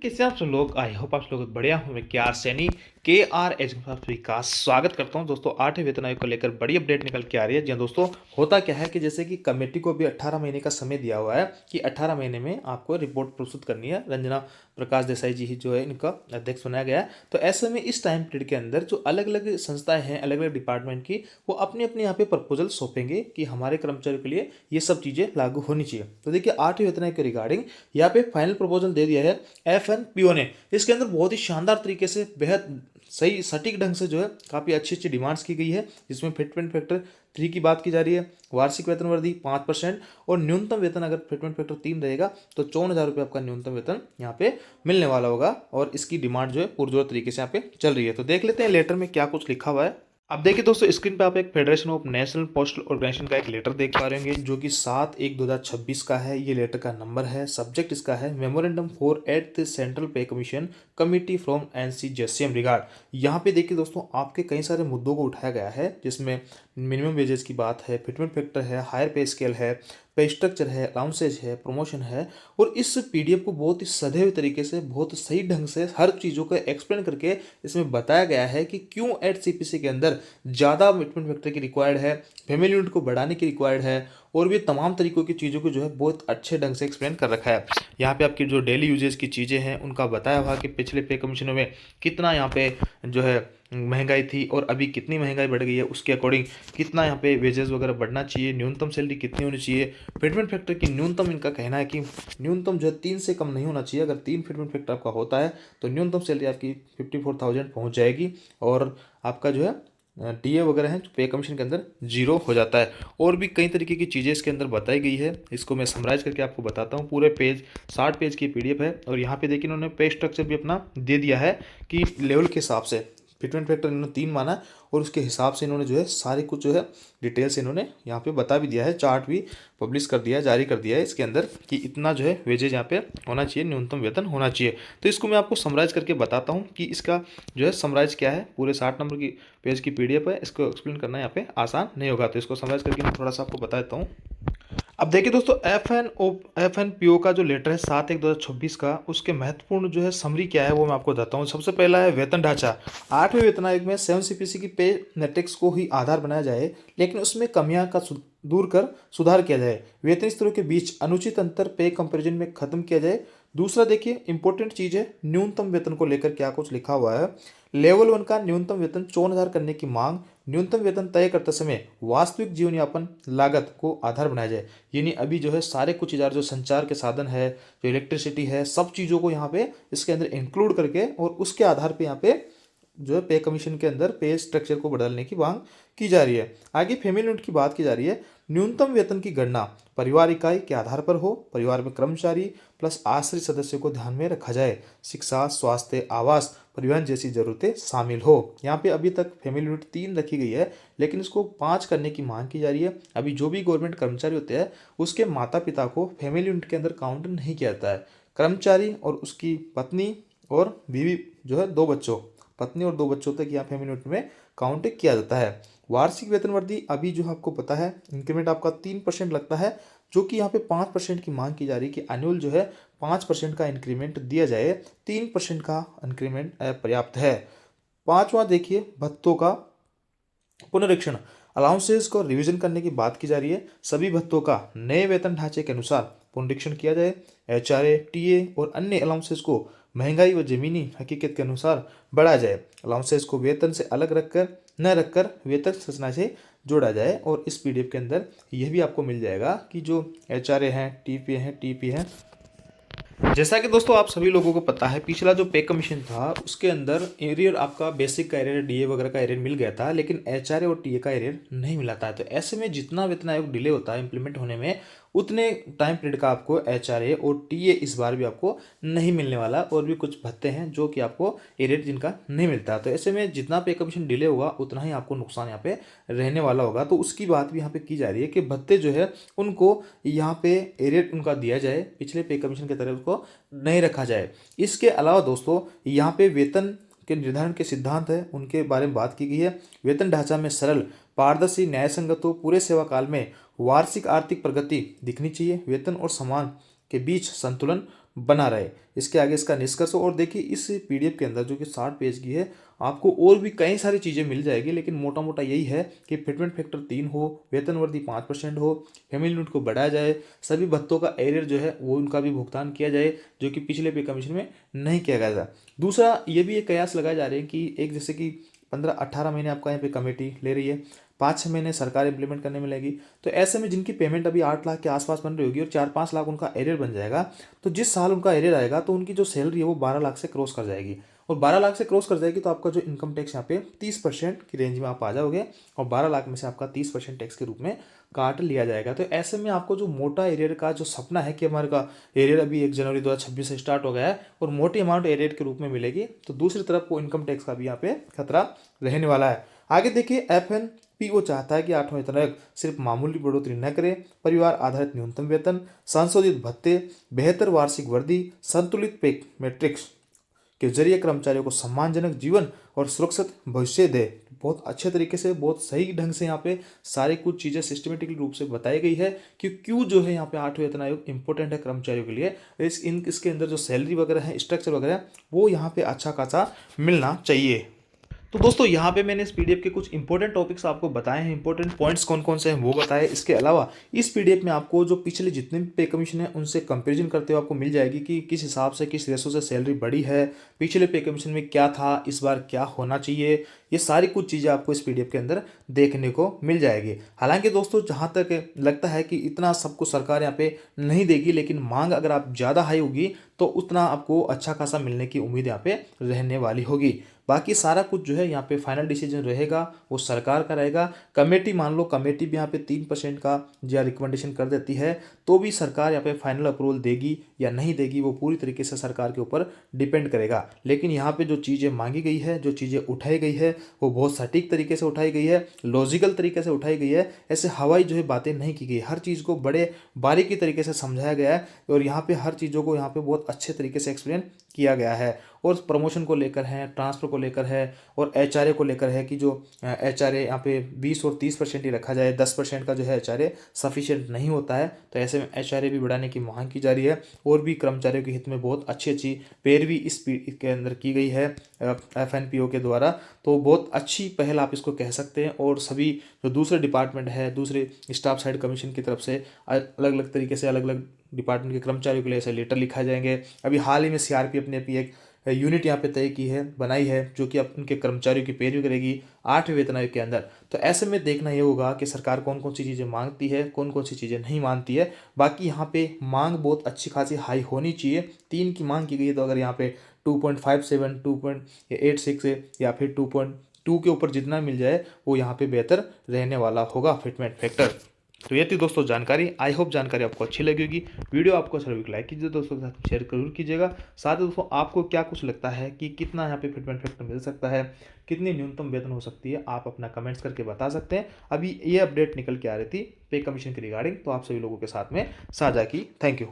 कैसे आप सब लोग। आई होप आप लोग बढ़िया हो। मैं केआर सैनी केआर एजुकेशन का स्वागत करता हूं। दोस्तों 8वें वेतन आयोग को लेकर बड़ी अपडेट निकल के आ रही है। जी हाँ दोस्तों, होता क्या है कि जैसे कि कमेटी को भी 18 महीने का समय दिया हुआ है कि 18 महीने में आपको रिपोर्ट प्रस्तुत करनी है। रंजना प्रकाश देसाई जी ही जो है इनका अध्यक्ष बनाया गया है। तो ऐसे में इस टाइम पीरियड के अंदर जो अलग अलग संस्थाएं हैं, अलग अलग डिपार्टमेंट की, वो अपने अपने यहाँ पे प्रपोजल सौंपेंगे कि हमारे कर्मचारियों के लिए ये सब चीज़ें लागू होनी चाहिए। तो देखिए 8वें वेतन आयोग के रिगार्डिंग यहाँ पे फाइनल प्रपोजल दे दिया है एफएनपीओ ने। इसके अंदर बहुत ही शानदार तरीके से, बेहद सही सटीक ढंग से जो है काफ़ी अच्छी अच्छी डिमांड्स की गई है। जिसमें फिटमेंट फैक्टर 3 की बात की जा रही है, वार्षिक वेतन वृद्धि 5% और न्यूनतम वेतन अगर फिटमेंट फैक्टर 3 रहेगा तो 54,000 रुपये आपका न्यूनतम वेतन यहाँ पे मिलने वाला होगा। और इसकी डिमांड जो है पुरजोर तरीके से यहाँ पे चल रही है। तो देख लेते हैं लेटर में क्या कुछ लिखा हुआ है। अब देखिए दोस्तों, स्क्रीन पे आप एक federation of national postal organisation का एक लेटर देख पा रहे होंगे जो कि 7/1/2026 का है। ये लेटर का नंबर है। सब्जेक्ट इसका है memorandum for at the central pay commission committee from NCJCM regard. यहाँ पे देखिए दोस्तों, आपके कई सारे मुद्दों को उठाया गया है जिसमें मिनिमम वेजेस की बात है, फिटमेंट फैक्टर है, हायर पे स्केल है, पे स्ट्रक्चर है, अलाउंसेज है, प्रमोशन है। और इस पीडीएफ को बहुत ही सधे हुए तरीके से, बहुत सही ढंग से हर चीज़ों को एक्सप्लेन करके इसमें बताया गया है कि क्यों एट सीपीसी के अंदर ज़्यादा फिटमेंट फैक्टर की रिक्वायर्ड है, फैमिली यूनिट को बढ़ाने की रिक्वायर्ड है, और भी तमाम तरीकों की चीज़ों को जो है बहुत अच्छे ढंग से एक्सप्लेन कर रखा है। यहाँ पे आपकी जो डेली यूजेस की चीज़ें हैं उनका बताया हुआ कि पिछले पे कमीशनों में कितना यहाँ पे जो है महंगाई थी और अभी कितनी महंगाई बढ़ गई है, उसके अकॉर्डिंग कितना यहाँ पे वेजेस वगैरह बढ़ना चाहिए, न्यूनतम सैलरी कितनी होनी चाहिए। फिटमेंट फैक्टर की न्यूनतम, इनका कहना है कि न्यूनतम जो है 3 से कम नहीं होना चाहिए। अगर 3 फिटमेंट फैक्टर आपका होता है तो न्यूनतम सैलरी आपकी 54,000 पहुँच जाएगी और आपका जो है टीए वगैरह है पे कमीशन के अंदर जीरो हो जाता है। और भी कई तरीके की चीज़ें इसके अंदर बताई गई है। इसको मैं समराइज करके आपको बताता हूँ। पूरे पेज 60 पेज की पीडीएफ है। और यहाँ पे देखिए इन्होंने पे स्ट्रक्चर भी अपना दे दिया है कि लेवल के हिसाब से फिटमेंट फैक्टर इन्होंने 3 माना और उसके हिसाब से इन्होंने जो है सारे कुछ जो है डिटेल से इन्होंने यहाँ पे बता भी दिया है। चार्ट भी पब्लिश कर दिया है, जारी कर दिया है इसके अंदर कि इतना जो है वेजेज यहाँ पे होना चाहिए, न्यूनतम वेतन होना चाहिए। तो इसको मैं आपको समराइज करके बताता हूँ कि इसका जो है समराइज क्या है। पूरे 60 नंबर की पेज की पीडीएफ है। इसको एक्सप्लेन करना यहाँ पे आसान नहीं होगा। तो इसको समराइज करके मैं थोड़ा सा आपको बता देता हूँ। अब देखिए दोस्तों, एफ एन पी ओ का जो लेटर है 7/1/2026 का, उसके महत्वपूर्ण जो है समरी क्या है वो मैं आपको बताता हूँ। सबसे पहला है वेतन ढांचा। 8वें वेतन आयोग में 7 सीपीसी की पे मैट्रिक्स को ही आधार बनाया जाए, लेकिन उसमें कमियां का दूर कर सुधार किया जाए। वेतन स्तरों के बीच अनुचित अंतर पे कंपैरिजन में खत्म किया जाए। दूसरा देखिए इंपॉर्टेंट चीज है, न्यूनतम वेतन को लेकर क्या कुछ लिखा हुआ है। लेवल 1 का न्यूनतम वेतन 54,000 करने की मांग। न्यूनतम वेतन तय करते समय वास्तविक जीवन यापन लागत को आधार बनाया जाए। यानी अभी जो है सारे कुछ इधर जो संचार के साधन है, जो इलेक्ट्रिसिटी है, सब चीज़ों को यहाँ पे इसके अंदर इंक्लूड करके और उसके आधार पे यहाँ पे जो है पे कमीशन के अंदर पे स्ट्रक्चर को बदलने की मांग की जा रही है। आगे फैमिली यूनिट की बात की जा रही है। न्यूनतम वेतन की गणना परिवार इकाई के आधार पर हो। परिवार में कर्मचारी प्लस आश्रित सदस्यों को ध्यान में रखा जाए। शिक्षा, स्वास्थ्य, आवास, परिवहन जैसी जरूरतें शामिल हो। यहाँ पे अभी तक फैमिली यूनिट 3 रखी गई है, लेकिन इसको 5 करने की मांग की जा रही है। अभी जो भी गवर्नमेंट कर्मचारी होते हैं उसके माता पिता को फैमिली यूनिट के अंदर काउंट नहीं किया जाता है। कर्मचारी और उसकी पत्नी और बीवी जो है 2 बच्चों, पत्नी और 2 बच्चों तक यहाँ फैमिली यूनिट में काउंट किया जाता है। वार्षिक वेतन वृद्धि अभी जो आपको पता है इंक्रीमेंट आपका 3% लगता है, जो कि यहाँ पे 5% की मांग की जा रही है कि एनुअल जो है 5% का इंक्रीमेंट दिया जाए। 3% का इंक्रीमेंट पर्याप्त है। पांचवा देखिए भत्तों का पुनरीक्षण। अलाउंसेस को रिवीजन करने की बात की जा रही है। सभी भत्तों का नए वेतन ढांचे के अनुसार पुनरीक्षण किया जाए। एचआरए, टीए और अन्य अलाउंसेस को महंगाई व जमीनी हकीकत के अनुसार बढ़ाया जाए। अलाउंसेस को वेतन से अलग रखकर वेतन संरचना से जोड़ा जाए। और इस पीडीएफ के अंदर यह भी आपको मिल जाएगा कि जो एचआरए हैं, टीपी हैं, जैसा कि दोस्तों आप सभी लोगों को पता है पिछला जो पे कमीशन था उसके अंदर एरियर आपका बेसिक का एरियर, डीए वगैरह का एरियर मिल गया था, लेकिन एचआरए और टीए का एरियर नहीं मिला था। तो ऐसे में जितना वेतन आयोग डिले होता है इंप्लीमेंट होने में, उतने टाइम पीरियड का आपको एचआरए और टीए इस बार भी आपको नहीं मिलने वाला। और भी कुछ भत्ते हैं जो कि आपको एरियर जिनका नहीं मिलता। तो ऐसे में जितना पे कमीशन डिले होगा उतना ही आपको नुकसान यहाँ पे रहने वाला होगा। तो उसकी बात भी यहाँ पे की जा रही है कि भत्ते जो है उनको यहाँ पे एरियर उनका दिया जाए, पिछले पे कमीशन की तरह उसको नहीं रखा जाए। इसके अलावा दोस्तों यहाँ पे वेतन के निर्धारण के सिद्धांत है उनके बारे में बात की गई है। वेतन ढांचा में सरल, पारदर्शी, न्यायसंगत हो। पूरे सेवा काल में वार्षिक आर्थिक प्रगति दिखनी चाहिए। वेतन और सम्मान के बीच संतुलन बना रहे। इसके आगे इसका निष्कर्ष। और देखिए इस पीडीएफ के अंदर जो कि 60 पेज की है, आपको और भी कई सारी चीज़ें मिल जाएगी, लेकिन मोटा मोटा यही है कि फिटमेंट फैक्टर 3 हो, वेतन वृद्धि 5% हो, फैमिली यूनिट को बढ़ाया जाए, सभी भत्तों का एरियर जो है वो उनका भी भुगतान किया जाए, जो कि पिछले पे कमीशन में नहीं किया गया था। दूसरा ये भी एक कयास लगाए जा रहे हैं कि एक जैसे कि 15-18 महीने आपका यहाँ पे कमेटी ले रही है, 5-6 महीने सरकार इंप्लीमेंट करने में लगेगी। तो ऐसे में जिनकी पेमेंट अभी 8 लाख के आसपास बन रही होगी और 4-5 लाख उनका एरियर बन जाएगा, तो जिस साल उनका एरियर आएगा तो उनकी जो सैलरी है वो 12 लाख से क्रॉस कर जाएगी। और 12 लाख से क्रॉस कर जाएगी तो आपका जो इनकम टैक्स यहाँ पे 30% की रेंज में आप आ जाओगे, और 12 लाख में से आपका 30% टैक्स के रूप में काट लिया जाएगा। तो ऐसे में आपको जो मोटा एरियर का जो सपना है कि हमारे का एरियर अभी 1 जनवरी 2026 से स्टार्ट हो गया है और मोटी अमाउंट एरियर के रूप में मिलेगी, तो दूसरी तरफ को इनकम टैक्स का भी यहाँ पे खतरा रहने वाला है। आगे देखिए एफएनपीओ चाहता है कि 8वां वेतन आयोग सिर्फ मामूली बढ़ोतरी न करे, परिवार आधारित न्यूनतम वेतन, संशोधित भत्ते, बेहतर वार्षिक वृद्धि, संतुलित पे मैट्रिक्स के जरिए कर्मचारियों को सम्मानजनक जीवन और सुरक्षित भविष्य दे। बहुत अच्छे तरीके से, बहुत सही ढंग से यहाँ पे सारी कुछ चीज़ें सिस्टमेटिक रूप से बताई गई है कि क्यों जो है यहाँ पे 8वें वेतन आयोग इंपॉर्टेंट है कर्मचारियों के लिए। इसके अंदर जो सैलरी वगैरह है, स्ट्रक्चर वगैरह है, वो यहाँ पे अच्छा खासा मिलना चाहिए। तो दोस्तों यहाँ पे मैंने इस पीडीएफ के कुछ इंपॉर्टेंट टॉपिक्स आपको बताए हैं, इंपॉर्टेंट पॉइंट्स कौन कौन से हैं वो बताए। इसके अलावा इस पीडीएफ में आपको जो पिछले जितने भी पे कमीशन है उनसे कंपैरिजन करते हुए आपको मिल जाएगी कि किस हिसाब से, किस रेशो से सैलरी बढ़ी है, पिछले पे कमीशन में क्या था, इस बार क्या होना चाहिए। ये सारी कुछ चीज़ें आपको इस पीडीएफ के अंदर देखने को मिल जाएगी। हालांकि दोस्तों जहाँ तक लगता है कि इतना सब कुछ सरकार यहाँ पे नहीं देगी, लेकिन मांग अगर आप ज़्यादा हाई होगी तो उतना आपको अच्छा खासा मिलने की उम्मीद यहाँ पे रहने वाली होगी। बाकी सारा कुछ जो है यहाँ पे फाइनल डिसीजन रहेगा वो सरकार का रहेगा। कमेटी मान लो कमेटी भी यहाँ पे 3% का जो रिकमेंडेशन कर देती है, तो भी सरकार यहाँ पे फाइनल अप्रूवल देगी या नहीं देगी वो पूरी तरीके से सरकार के ऊपर डिपेंड करेगा। लेकिन यहाँ पे जो चीज़ें मांगी गई है, जो चीज़ें उठाई गई है, वो बहुत सटीक तरीके से उठाई गई है, लॉजिकल तरीके से उठाई गई है। ऐसे हवाई जो है बातें नहीं की गई, हर चीज़ को बड़े बारीकी तरीके से समझाया गया है और यहाँ पे हर चीज़ों को यहाँ पे बहुत अच्छे तरीके से एक्सप्लेन किया गया है। और प्रमोशन को लेकर है, ट्रांसफ़र को लेकर है और एचआरए को लेकर है कि जो एचआरए यहाँ पे 20 और 30% ही रखा जाए, 10% का जो है एचआरए सफिशिएंट नहीं होता है, तो ऐसे में एचआरए भी बढ़ाने की मांग की जा रही है। और भी कर्मचारियों के हित में बहुत अच्छी अच्छी पैरवी इसके अंदर की गई है एफएनपीओ के द्वारा, तो बहुत अच्छी पहल आप इसको कह सकते हैं। और सभी जो दूसरे डिपार्टमेंट है, दूसरे स्टाफ साइड कमीशन की तरफ से अलग अलग तरीके से अलग अलग डिपार्टमेंट के कर्मचारियों के लिए ऐसे लेटर लिखा जाएंगे। अभी हाल ही में सीआरपीएफ ने अपनी एक यूनिट यहाँ पे तय की है, बनाई है, जो कि अब उनके कर्मचारियों की पैरवी करेगी 8वें वेतन आयोग के अंदर। तो ऐसे में देखना ये होगा कि सरकार कौन कौन सी चीज़ें मांगती है, कौन कौन सी चीज़ें नहीं मानती है। बाकी यहाँ पे मांग बहुत अच्छी खासी हाई होनी चाहिए। 3 की मांग की गई है, तो अगर यहाँ पे 2.57, 2.86 या फिर 2.2 के ऊपर जितना मिल जाए वो यहाँ पे बेहतर रहने वाला होगा फिटमेंट फैक्टर। तो ये थी दोस्तों जानकारी। आई होप जानकारी आपको अच्छी लगी होगी। वीडियो आपको अच्छा लगी लाइक कीजिए, दोस्तों के साथ शेयर जरूर कीजिएगा। साथ ही दोस्तों आपको क्या कुछ लगता है कि कितना यहाँ पे फिटमेंट फैक्टर मिल सकता है, कितनी न्यूनतम वेतन हो सकती है, आप अपना कमेंट्स करके बता सकते हैं। अभी ये अपडेट निकल के आ रही थी पे कमीशन की रिगार्डिंग, तो आप सभी लोगों के साथ में साझा की। Thank you.